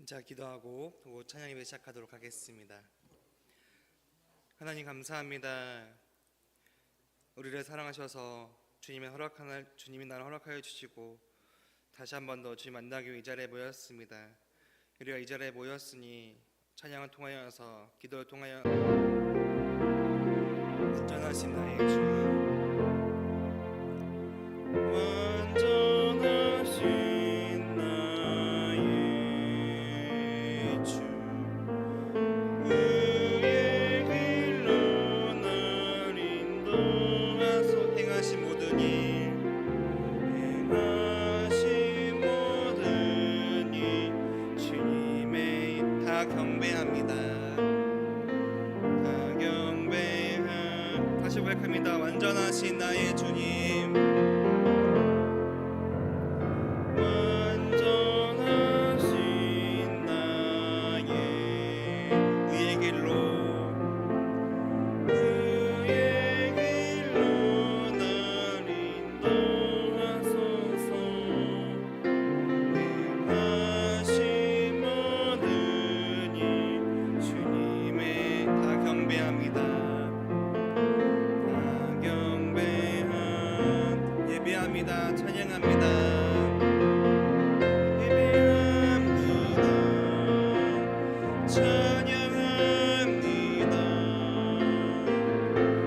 자, 기도하고 찬양 예배 시작하도록 하겠습니다. 하나님 감사합니다. 우리를 사랑하셔서 주님이 나를 허락하여 주시고 다시 한 번 더 주님 만나기 위해 이 자리에 모였습니다. 우리가 이 자리에 모였으니 찬양을 통하여서 기도를 통하여 완전하신 나의 주, 완전하신 나의 주, 의의 길로 날 인도하소. 행하신 모든 일 주님의 다 경배합니다. 다 경배함. 다시 고백합니다. 완전하신 나의 주님, 완전하신 나의 의의 길로 날 인도하소서. 행하신 모든 일 주님의 다 경배합니다. 다 경배함. 예배합니다. 찬양합니다. 찬양합니다.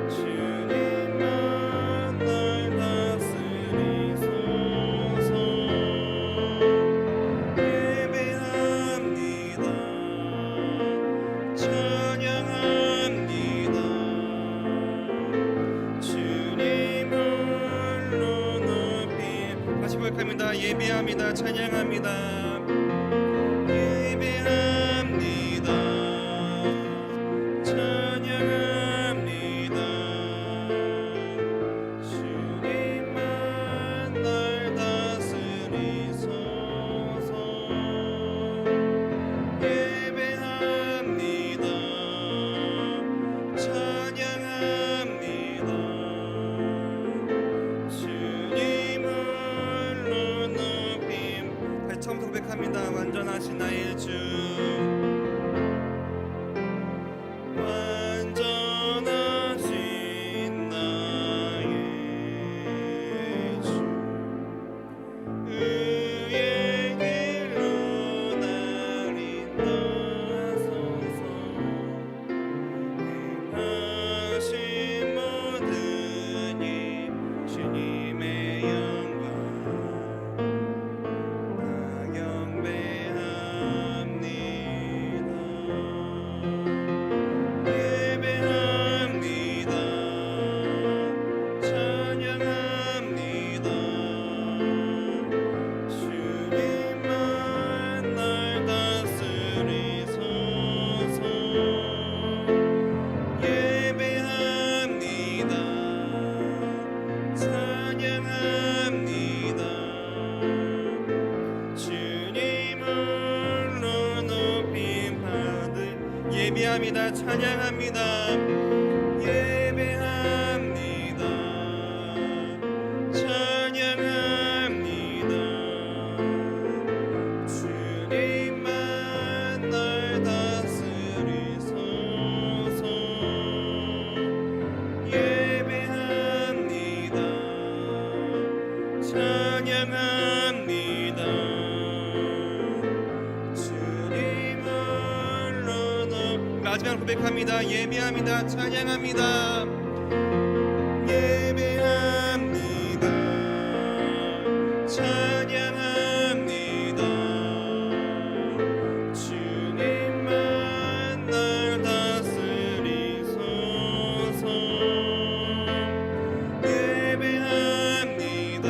주님만 날 다스리소서. 예배합니다. 찬양합니다. 주님 홀로 높이. 다시 고백합니다. 예배합니다. 찬양합니다. 예배합니다. 찬양합니다. 주님만 날 다스리소서. 예배합니다. 찬양합니다. 주님 홀로 높임. 다시 처음부터 고백합니다. 완전하신 나의 주, 완전하신 나의 주, 의의 길로 날 인도하소서. 행하신 모든 일 주님의 영광 다 경배합니다. 예배합니다. 찬양합니다. 주님만 날 다스리소서. 예배합니다. 찬양합니다. 주님 홀로 높임 받을. 예배합니다. 찬양합니다. 예배합니다. 찬양합니다. 주님만 날 다스리소서. 예배합니다. 찬양합니다. 주님 홀로 마지막 고백합니다. 예배합니다. 찬양합니다. 예배합니다. 찬양합니다. 주님만 날 다스리소서. 예배합니다.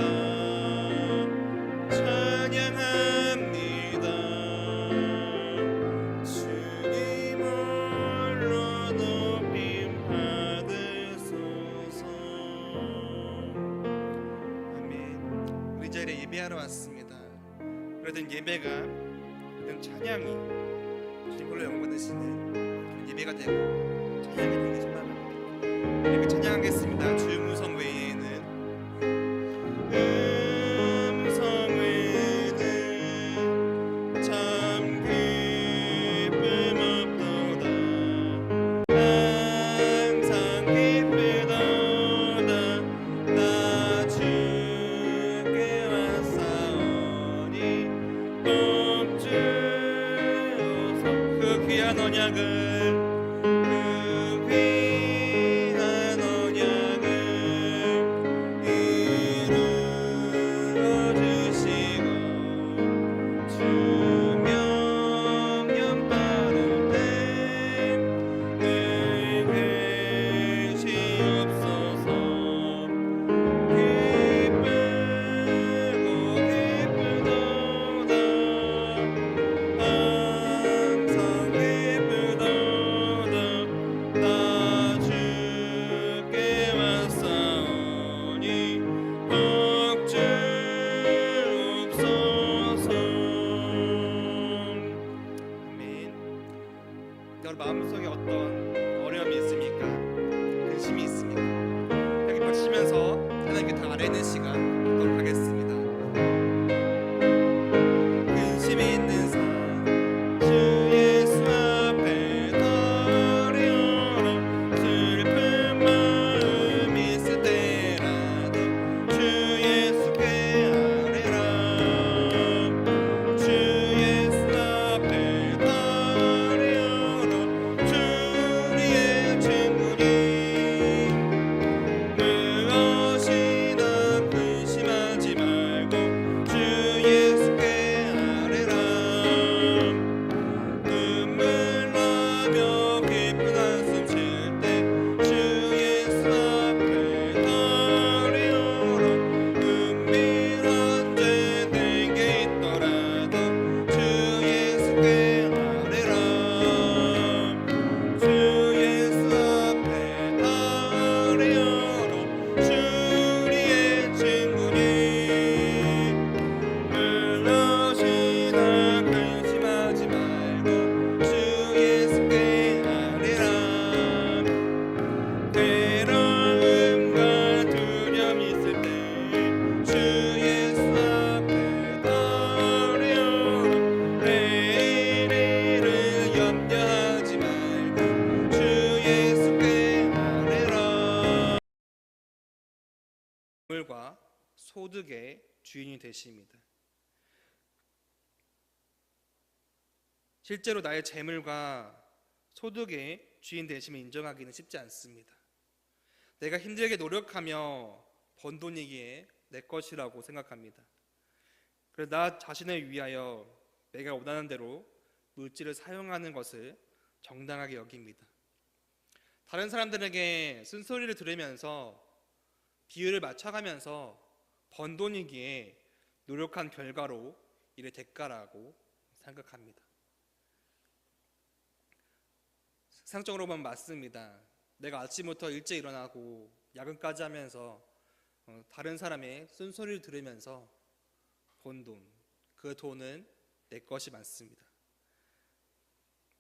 찬양합니다. 주님 홀로 높임 받으소서. 아멘. 우리 자리에 예배하러 왔습니다. 그러던 예배가, 그러던 찬양이 주님 홀로 영광받으시는 예배가 되고 찬양이 되기 소망합니다. 이렇게 찬양하겠습니다. 주 음성 외에는 음성 외에는 참 여러분 마음속에 어떤 어려움이 있습니까? 근심이 있습니까? 여기 박시면서 하나님께 다 아뢰는 시간 갖도록 하겠습니다. 근심이 있는 삶 주 예수 앞에 드려라. 슬픈 마음 있을 때라도 주 예수께 아뢰라. 주 예수 앞에 드려라. 주 우리의 친구니 무엇이나 근심하지 말고 주 예수께 아뢰라. 눈물 나며 깊은 한숨 쉴 때 주 예수 앞에 드려라. 은밀한 죄 내게 있더라도 주 예수께 아뢰라. 주 예수 앞에 아뢰어라. 주 우리의 친구니 무엇이나 근심하지 말고 주 예수께 아뢰라. 괴로움과 두려움이 있을 때 주 예수 앞에 아뢰어라. 내일을 염려하지 말고 주 예수께 아뢰라. 재물과 소득의 주인이 되십니다. 실제로 나의 재물과 소득의 주인 되심을 인정하기는 쉽지 않습니다. 내가 힘들게 노력하며 번 돈이기에 내 것이라고 생각합니다. 그래서 나 자신을 위하여 내가 원하는 대로 물질을 사용하는 것을 정당하게 여깁니다. 다른 사람들에게 쓴소리를 들으면서 비율을 맞춰가면서 번 돈이기에 노력한 결과로 이를 대가라고 생각합니다. 세상적으로 보면 맞습니다. 내가 아침부터 일찍 일어나고 야근까지 하면서 다른 사람의 쓴소리를 들으면서 번 돈, 그 돈은 내 것이 맞습니다.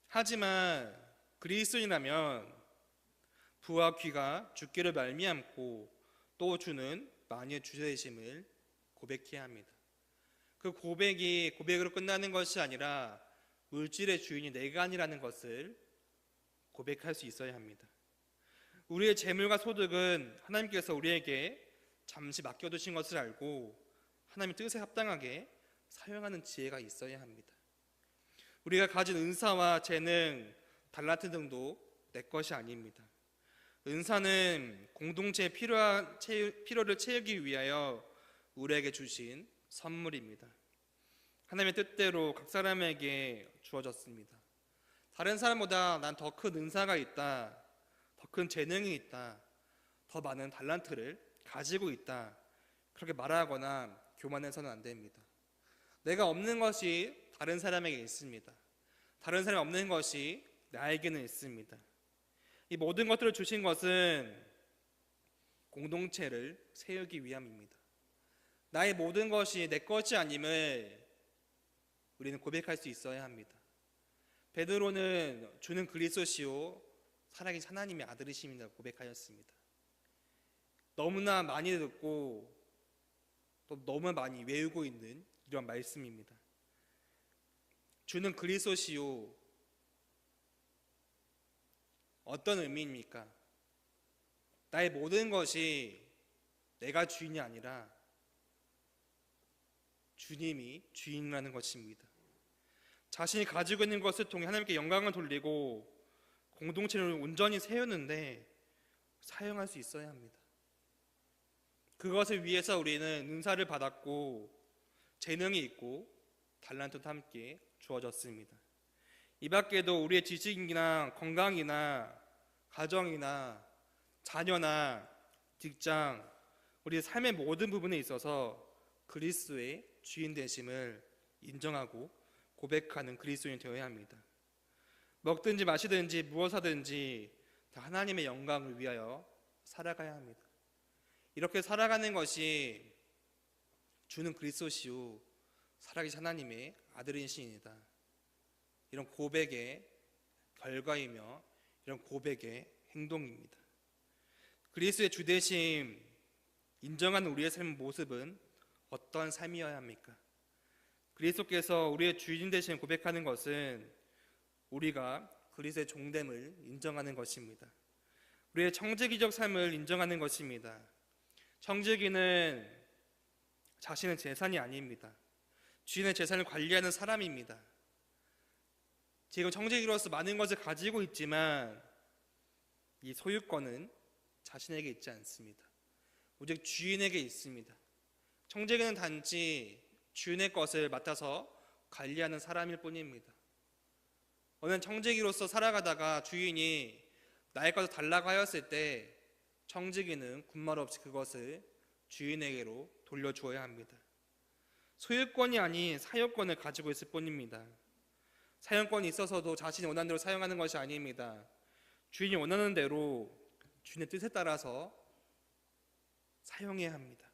하지만 그리스도인이라면 부와 귀가 주께를 말미암고 또 주는 만유의 주 되심을 고백해야 합니다. 그 고백이 고백으로 끝나는 것이 아니라 물질의 주인이 내가 아니라는 것을 고백할 수 있어야 합니다. 우리의 재물과 소득은 하나님께서 우리에게 잠시 맡겨두신 것을 알고 하나님의 뜻에 합당하게 사용하는 지혜가 있어야 합니다. 우리가 가진 은사와 재능, 달란트 등도 내 것이 아닙니다. 은사는 공동체의 필요를 채우기 위하여 우리에게 주신 선물입니다. 하나님의 뜻대로 각 사람에게 주어졌습니다. 다른 사람보다 난 더 큰 은사가 있다, 더 큰 재능이 있다, 더 많은 달란트를 가지고 있다, 그렇게 말하거나 교만해서는 안 됩니다. 내가 없는 것이 다른 사람에게 있습니다. 다른 사람이 없는 것이 나에게는 있습니다. 이 모든 것들을 주신 것은 공동체를 세우기 위함입니다. 나의 모든 것이 내 것이 아님을 우리는 고백할 수 있어야 합니다. 베드로는 주는 그리스도시요 살아계신 하나님의 아들이십니다 고백하였습니다. 너무나 많이 듣고 또 너무 많이 외우고 있는 이런 말씀입니다. 주는 그리스도시요, 어떤 의미입니까? 나의 모든 것이 내가 주인이 아니라 주님이 주인이라는 것입니다. 자신이 가지고 있는 것을 통해 하나님께 영광을 돌리고 공동체를 온전히 세우는데 사용할 수 있어야 합니다. 그것을 위해서 우리는 은사를 받았고 재능이 있고 달란트도 함께 주어졌습니다. 이 밖에도 우리의 지식이나 건강이나 가정이나 자녀나 직장, 우리의 삶의 모든 부분에 있어서 그리스도의 주인 되심을 인정하고 고백하는 그리스도인이 되어야 합니다. 먹든지 마시든지 무엇하든지 다 하나님의 영광을 위하여 살아가야 합니다. 이렇게 살아가는 것이 주는 결과이며 이런 고백의 행동입니다. 그리스도의 주되심 인정하는 우리의 삶의 모습은 어떤 삶이어야 합니까? 그리스도께서 우리의 주인 되심 고백하는 것은 우리가 그리스도의 종됨을 인정하는 것입니다. 우리의 청지기적 삶을 인정하는 것입니다. 청지기는 자신의 재산이 아닙니다. 주인의 재산을 관리하는 사람입니다. 지금 청지기로서 많은 것을 가지고 있지만 이 소유권은 자신에게 있지 않습니다. 오직 주인에게 있습니다. 청지기는 단지 주인의 것을 맡아서 관리하는 사람일 뿐입니다. 어느 청지기로서 살아가다가 주인이 나의 것을 달라고 하였을 때 청지기는 군말 없이 그것을 주인에게로 돌려주어야 합니다. 소유권이 아닌 사용권을 가지고 있을 뿐입니다. 사용권이 있어서도 자신이 원하는 대로 사용하는 것이 아닙니다. 주인이 원하는 대로 주인의 뜻에 따라서 사용해야 합니다.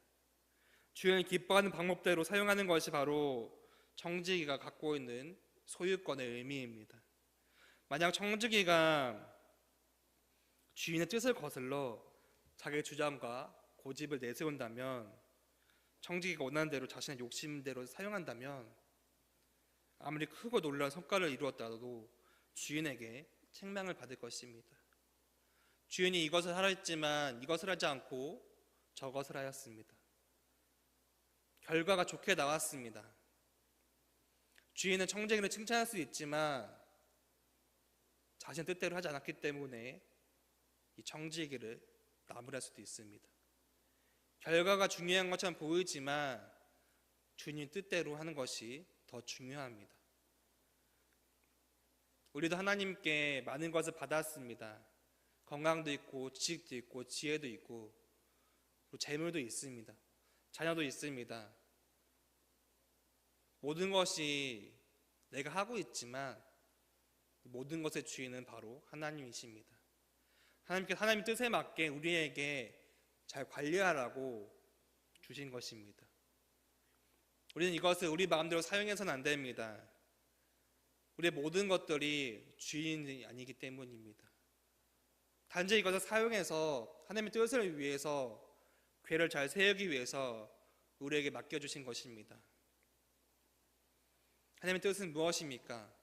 주인이 기뻐하는 방법대로 사용하는 것이 바로 청지기가 갖고 있는 소유권의 의미입니다. 만약 청지기가 주인의 뜻을 거슬러 자기의 주장과 고집을 내세운다면, 청지기가 원하는 대로 자신의 욕심대로 사용한다면 아무리 크고 놀라운 성과를 이루었다도 주인에게 책망을 받을 것입니다. 주인이 이것을 하라 했지만 이것을 하지 않고 저것을 하였습니다. 결과가 좋게 나왔습니다. 주인은 청지기를 칭찬할 수 있지만 자신의 뜻대로 하지 않았기 때문에 이 청지기를 나무랄 수도 있습니다. 결과가 중요한 것처럼 보이지만 주님 뜻대로 하는 것이 더 중요합니다. 우리도 하나님께 많은 것을 받았습니다. 건강도 있고 지식도 있고 지혜도 있고 그리고 재물도 있습니다. 자녀도 있습니다. 모든 것이 내가 하고 있지만 모든 것의 주인은 바로 하나님이십니다. 하나님께서 하나님 뜻에 맞게 우리에게 잘 관리하라고 주신 것입니다. 우리는 이것을 우리 마음대로 사용해서는 안 됩니다. 우리의 모든 것들이 주인이 아니기 때문입니다. 단지 이것을 사용해서 하나님의 뜻을 위해서 궤를 잘 세우기 위해서 우리에게 맡겨주신 것입니다. 하나님의 뜻은 무엇입니까?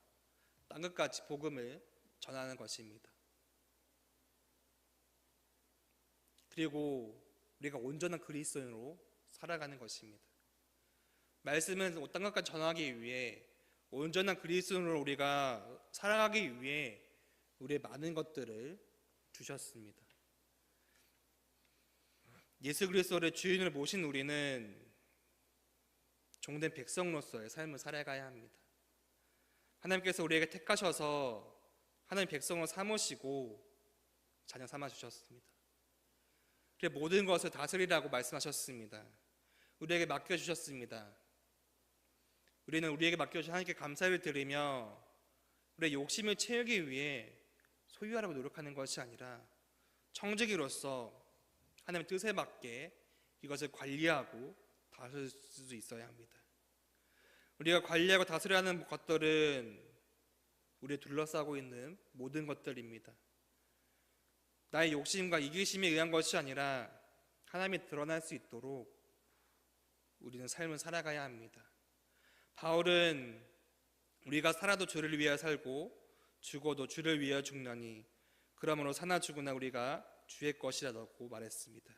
땅끝까지 복음을 전하는 것입니다. 그리고 우리가 온전한 그리스도인으로 살아가는 것입니다. 말씀은 땅끝까지 전하기 위해 온전한 그리스도인으로 우리가 살아가기 위해 우리의 많은 것들을 주셨습니다. 예수 그리스도를 주인으로 모신 우리는 종된 백성으로서의 삶을 살아가야 합니다. 하나님께서 우리에게 택하셔서 하나님 백성을 삼으시고 자녀 삼아 주셨습니다. 그리고 모든 것을 다스리라고 말씀하셨습니다. 우리에게 맡겨주셨습니다. 우리는 우리에게 맡겨주신 하나님께 감사를 드리며 우리의 욕심을 채우기 위해 소유하라고 노력하는 것이 아니라 청지기로서 하나님의 뜻에 맞게 이것을 관리하고 다스릴 수 있어야 합니다. 우리가 관리하고 다스려야 하는 것들은 우리를 둘러싸고 있는 모든 것들입니다. 나의 욕심과 이기심에 의한 것이 아니라 하나님이 드러날 수 있도록 우리는 삶을 살아가야 합니다. 바울은 우리가 살아도 주를 위하여 살고 죽어도 주를 위하여 죽나니 그러므로 사나 죽으나 우리가 주의 것이라고 말했습니다.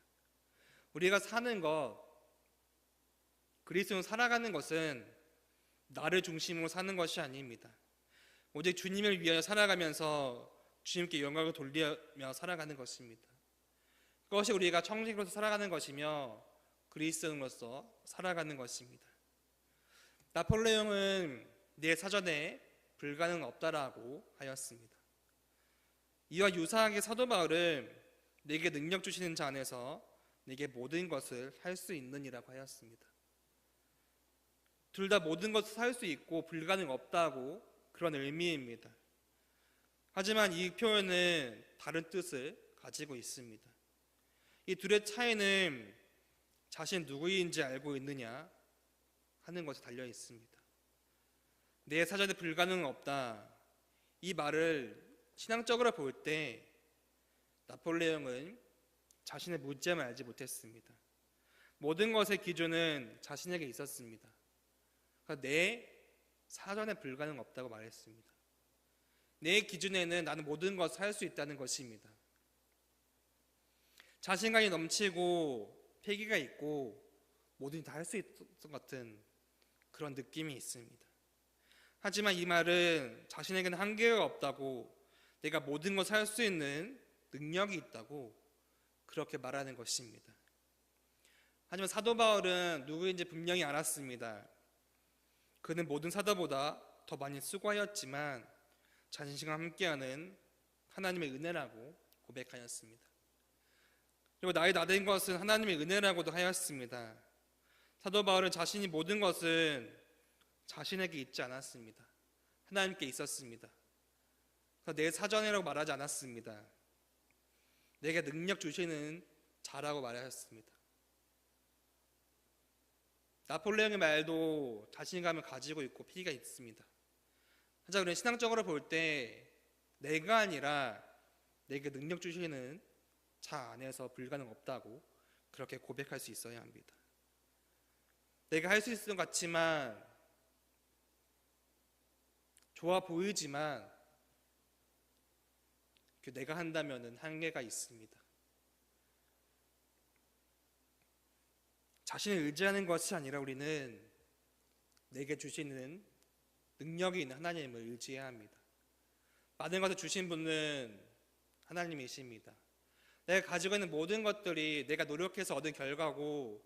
우리가 사는 것, 그리스도로 살아가는 것은 나를 중심으로 사는 것이 아닙니다. 오직 주님을 위하여 살아가면서 주님께 영광을 돌리며 살아가는 것입니다. 그것이 우리가 청지기로서 살아가는 것이며 그리스도인으로서 살아가는 것입니다. 나폴레옹은 내 사전에 불가능은 없다라고 하였습니다. 이와 유사하게 사도 바울은 내게 능력 주시는 자 안에서 내게 모든 것을 할 수 있느니라고 하였습니다. 둘 다 모든 것을 할 수 있고 불가능 없다고 그런 의미입니다. 하지만 이 표현은 다른 뜻을 가지고 있습니다. 이 둘의 차이는 자신 누구인지 알고 있느냐 하는 것에 달려 있습니다. 내 사전에 불가능은 없다. 이 말을 신앙적으로 볼 때 나폴레옹은 자신의 무지함을 알지 못했습니다. 모든 것의 기준은 자신에게 있었습니다. 그러니까 내 사전에 불가능 없다고 말했습니다. 내 기준에는 나는 모든 것을 할 수 있다는 것입니다. 자신감이 넘치고 패기가 있고 뭐든지 다 할 수 있을 것 같은 그런 느낌이 있습니다. 하지만 이 말은 자신에게는 한계가 없다고, 내가 모든 것을 할 수 있는 능력이 있다고 그렇게 말하는 것입니다. 하지만 사도 바울은 누구인지 분명히 알았습니다. 그는 모든 사도보다 더 많이 수고하였지만 자신과 함께하는 하나님의 은혜라고 고백하였습니다. 그리고 나의 나된 것은 하나님의 은혜라고도 하였습니다. 사도 바울은 자신이 모든 것은 자신에게 있지 않았습니다. 하나님께 있었습니다. 내 사전이라고 말하지 않았습니다. 내게 능력 주시는 자라고 말하였습니다. 나폴레옹의 말도 자신감을 가지고 있고 피가 있습니다. 하지만 우리는 신앙적으로 볼 때 내가 아니라 내게 능력 주시는 자 안에서 불가능 없다고 그렇게 고백할 수 있어야 합니다. 내가 할 수 있을 것 같지만, 좋아 보이지만 내가 한다면 한계가 있습니다. 자신을 의지하는 것이 아니라 우리는 내게 주시는 능력이 있는 하나님을 의지해야 합니다. 많은 것을 주신 분은 하나님이십니다. 내가 가지고 있는 모든 것들이 내가 노력해서 얻은 결과고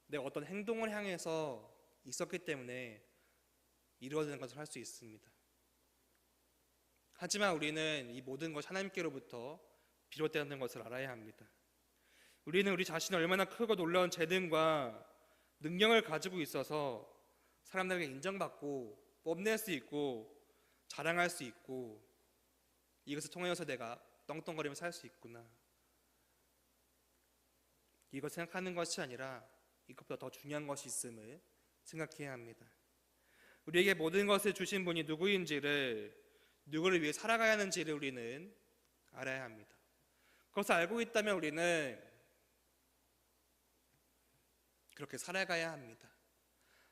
내가 어떤 행동을 향해서 있었기 때문에 이루어지는 것을 할 수 있습니다. 하지만 우리는 이 모든 것이 하나님께로부터 비롯되는 것을 알아야 합니다. 우리는 우리 자신이 얼마나 크고 놀라운 재능과 능력을 가지고 있어서 사람들에게 인정받고 뽐낼 수 있고 자랑할 수 있고 이것을 통하여서 내가 떵떵거리며 살 수 있구나, 이걸 생각하는 것이 아니라 이것보다 더 중요한 것이 있음을 생각해야 합니다. 우리에게 모든 것을 주신 분이 누구인지를, 누구를 위해 살아가야 하는지를 우리는 알아야 합니다. 그것을 알고 있다면 우리는 그렇게 살아가야 합니다.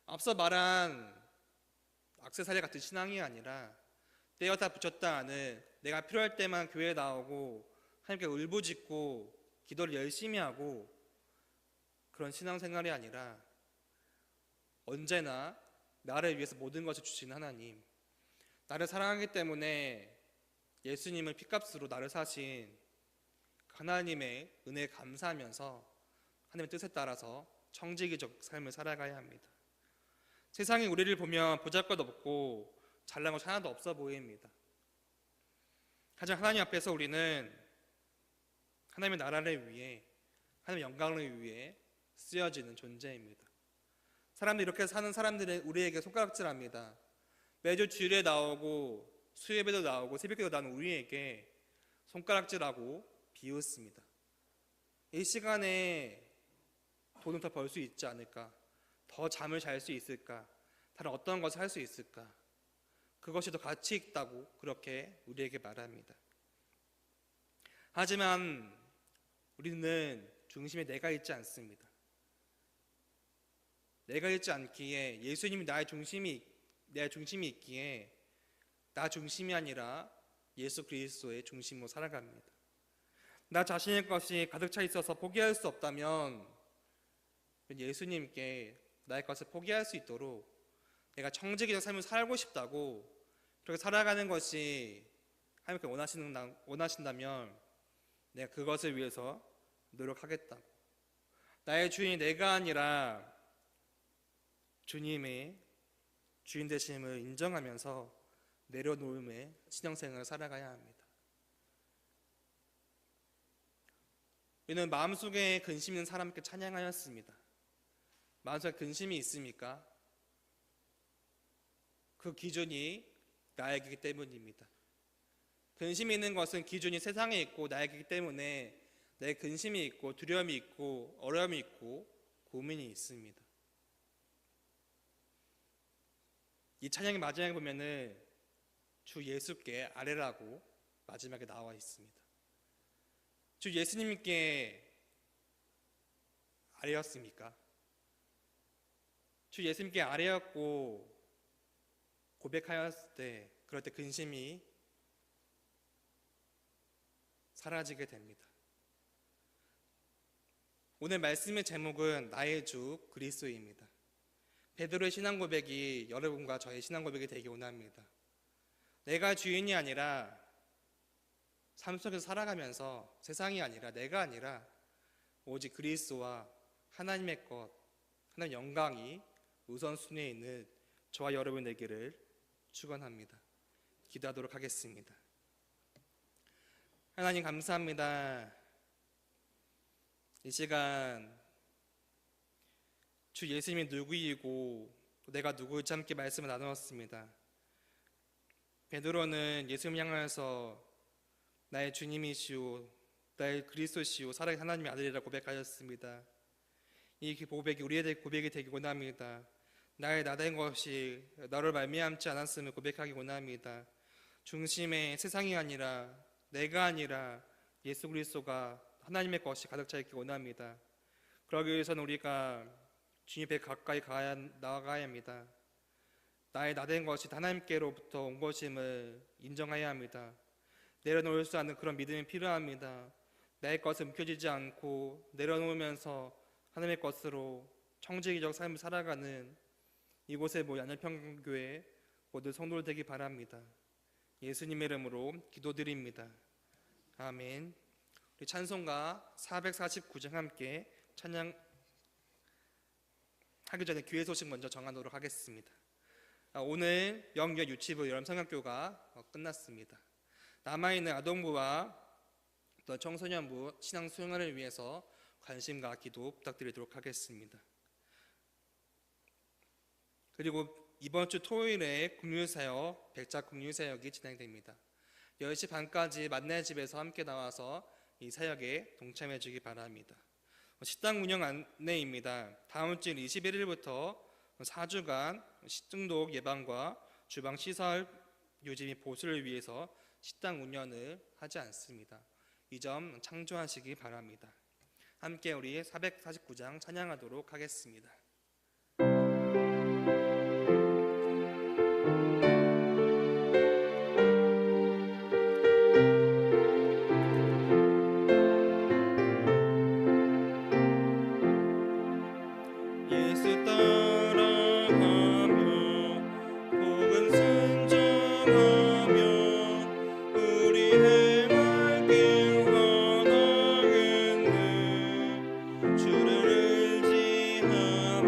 앞서 말한 액세서리 같은 신앙이 아니라 떼었다 붙였다 하는, 내가 필요할 때만 교회에 나오고 하나님께 울부짖고 기도를 열심히 하고 그런 신앙생활이 아니라 언제나 나를 위해서 모든 것을 주시는 하나님, 나를 사랑하기 때문에 예수님을 핏값으로 나를 사신 하나님의 은혜에 감사하면서 하나님의 뜻에 따라서 청지기적 삶을 살아가야 합니다. 세상이 우리를 보면 보잘것없고 잘난 것이 하나도 없어 보입니다. 하지만 하나님 앞에서 우리는 하나님의 나라를 위해, 하나님의 영광을 위해 쓰여지는 존재입니다. 사람들이 이렇게 사는 사람들은 우리에게 손가락질합니다. 매주 주일에 나오고 수요일에도 나오고 새벽에도 나오는 우리에게 손가락질하고 비웃습니다. 이 시간에 돈을 더 벌 수 있지 않을까? 더 잠을 잘 수 있을까? 다른 어떤 것을 할 수 있을까? 그것이 더 가치 있다고 그렇게 우리에게 말합니다. 하지만 우리는 중심에 내가 있지 않습니다. 내가 있지 않기에, 예수님이 내 중심이 있기에 나 중심이 아니라 예수 그리스도의 중심으로 살아갑니다. 나 자신의 것이 가득 차 있어서 포기할 수 없다면 예수님께 나의 것을 포기할 수 있도록 내가 청지기적 삶을 살고 싶다고 그렇게 살아가는 것이 하나님께 원하신다면 내가 그것을 위해서 노력하겠다고, 나의 주인이 내가 아니라 주님의 주인 되심을 인정하면서 내려놓음의 신앙생활을 살아가야 합니다. 우리는 마음속에 근심 있는 사람께 찬양하였습니다. 마음속에 근심이 있습니까? 그 기준이 나에게이기 때문입니다. 근심이 있는 것은 기준이 세상에 있고 나에게이기 때문에 내 근심이 있고 두려움이 있고 어려움이 있고 고민이 있습니다. 이 찬양의 마지막에 보면은 주 예수께 아뢰라고 마지막에 나와 있습니다. 주 예수님께 아뢰었습니까? 주 예수님께 아뢰었고 고백하였을 때, 그럴 때 근심이 사라지게 됩니다. 오늘 말씀의 제목은 나의 주 그리스도입니다. 베드로의 신앙 고백이 여러분과 저의 신앙 고백이 되기 원합니다. 내가 주인이 아니라, 삶 속에서 살아가면서 세상이 아니라, 내가 아니라 오직 그리스도와 하나님의 것, 하나님의 영광이 우선순위에 있는 저와 여러분 되기를 축원합니다. 기도하도록 하겠습니다. 하나님 감사합니다. 이 시간 주 예수님이 누구이고 내가 누구일지 함께 말씀을 나누었습니다. 베드로는 예수님 향하여서 나의 주님이시오, 나의 그리스도시오, 살아계신 하나님의 아들이라 고백하였습니다. 이 고백이 우리의 고백이 되기 원합니다. 나의 나된 것이 너를 말미암지 않았음을 고백하기 원합니다. 중심에 세상이 아니라, 내가 아니라 예수 그리스도가 하나님의 것이 가득 차 있기 원합니다. 그러기 위해서는 우리가 주님 배 가까이 나아가야 합니다. 나의 나된 것이 하나님께로부터 온 것임을 인정해야 합니다. 내려놓을 수 없는 그런 믿음이 필요합니다. 나의 것은 묵혀지지 않고 내려놓으면서 하나님의 것으로 청지기적 삶을 살아가는 이곳에 모인 안현평교회 모두 성도들 되기 바랍니다. 예수님의 이름으로 기도드립니다. 아멘. 우리 찬송가 449장 함께 찬양하기 전에 교회 소식 먼저 정하도록 하겠습니다. 오늘 영유아 유치부 여름 성경교가 끝났습니다. 남아있는 아동부와 또 청소년부 신앙 수양을 위해서 관심과 기도 부탁드리도록 하겠습니다. 그리고 이번 주 토요일에 국률사역, 백작 국률사역이 진행됩니다. 10시 반까지 만나의 집에서 함께 나와서 이 사역에 동참해 주기 바랍니다. 식당 운영 안내입니다. 다음 주 21일부터 4주간 식중독 예방과 주방 시설 유지 및 보수를 위해서 식당 운영을 하지 않습니다. 이 점 참조하시기 바랍니다. 함께 우리 449장 찬양하도록 하겠습니다. 주를 의지하며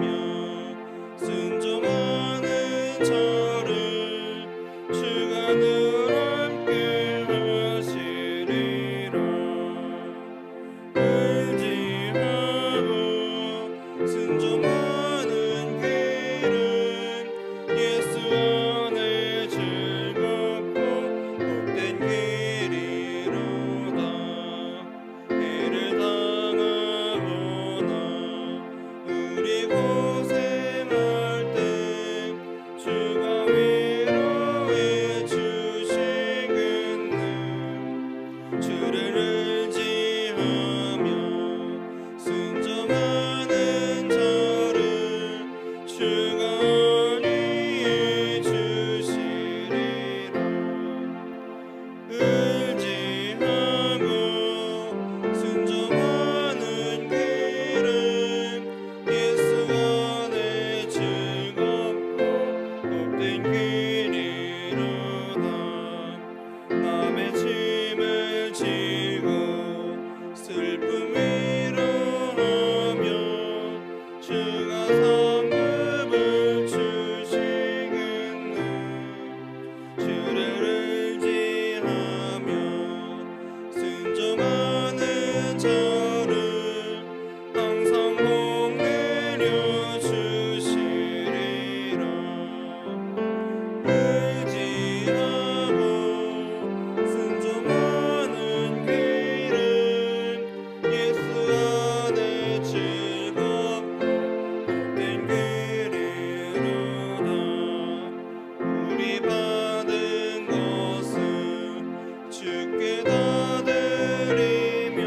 주께 다 드리며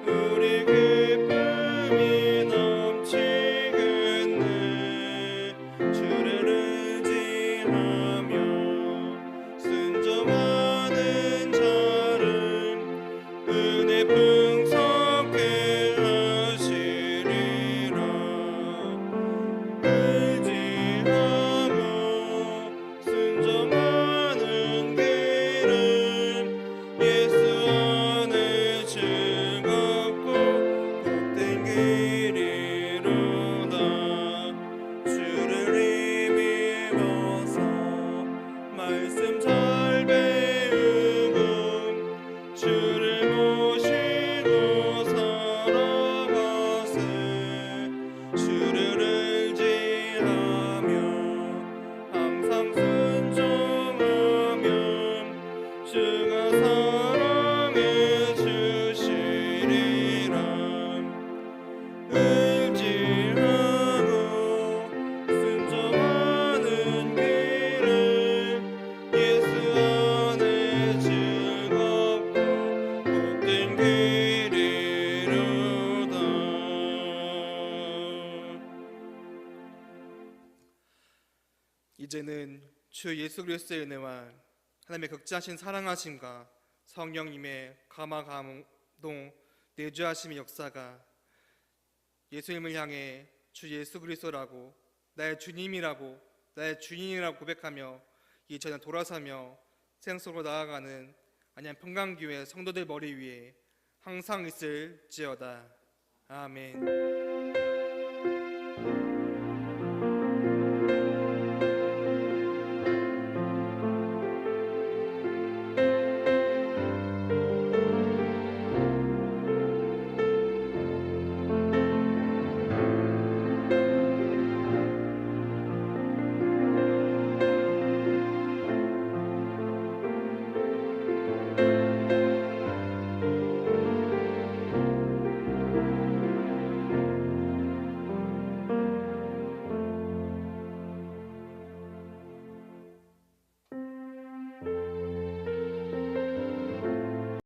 우리 기쁨이 넘치겠네. 주를 의지하며 순종하는 자를 은혜 풍성케 하시리라. 의지하며 순종하는 길은 예수 안에 즐겁고 복된 길이로다. 주를 힘입어서 말씀 잘 배우고 주를 모시고 살아가세. 주를 의지하며 항상 순종하면 주가 사랑해 주시리라. 의지하고 순종하는 길은 예수 안에 즐겁고 복된 길이로다. 이제는 주 예수 그리스도의 은혜와 하나님의 극진하신 사랑하심과 성령님의 감화 감동 내주하심의 역사가 예수님을 향해 주 예수 그리스도라고 나의 주님이라고 나의 주인이라고 고백하며 이전에 돌아서며 세상 속으로 나아가는 안양 평강교회 성도들 머리 위에 항상 있을지어다. 아멘.